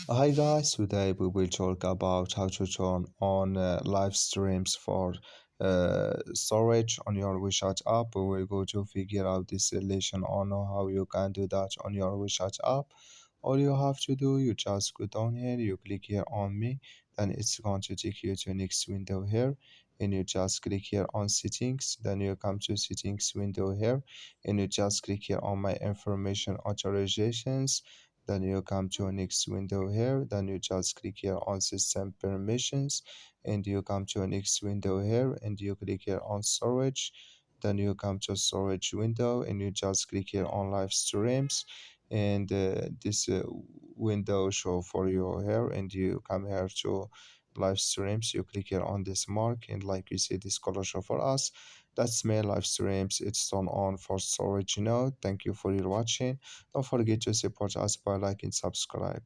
Hi guys, today we will talk about how to turn on live streams for storage on your WeChat app. We will go to figure out this solution on how you can do that on your WeChat app. All you have to do, you just go down here, you click here on me, then it's going to take you to next window here, and you just click here on settings, then you come to settings window here, and you just click here on my information authorizations, then you come to a next window here, then you just click here on system permissions, and you come to a next window here, and you click here on storage, then you come to storage window, and you just click here on live streams, and this window show for you here, and you come here to live streams, you click here on this mark, and like you see this color show for us, that's my live streams, it's turned on for storage. Thank you for your watching. Don't forget to support us by liking, subscribe.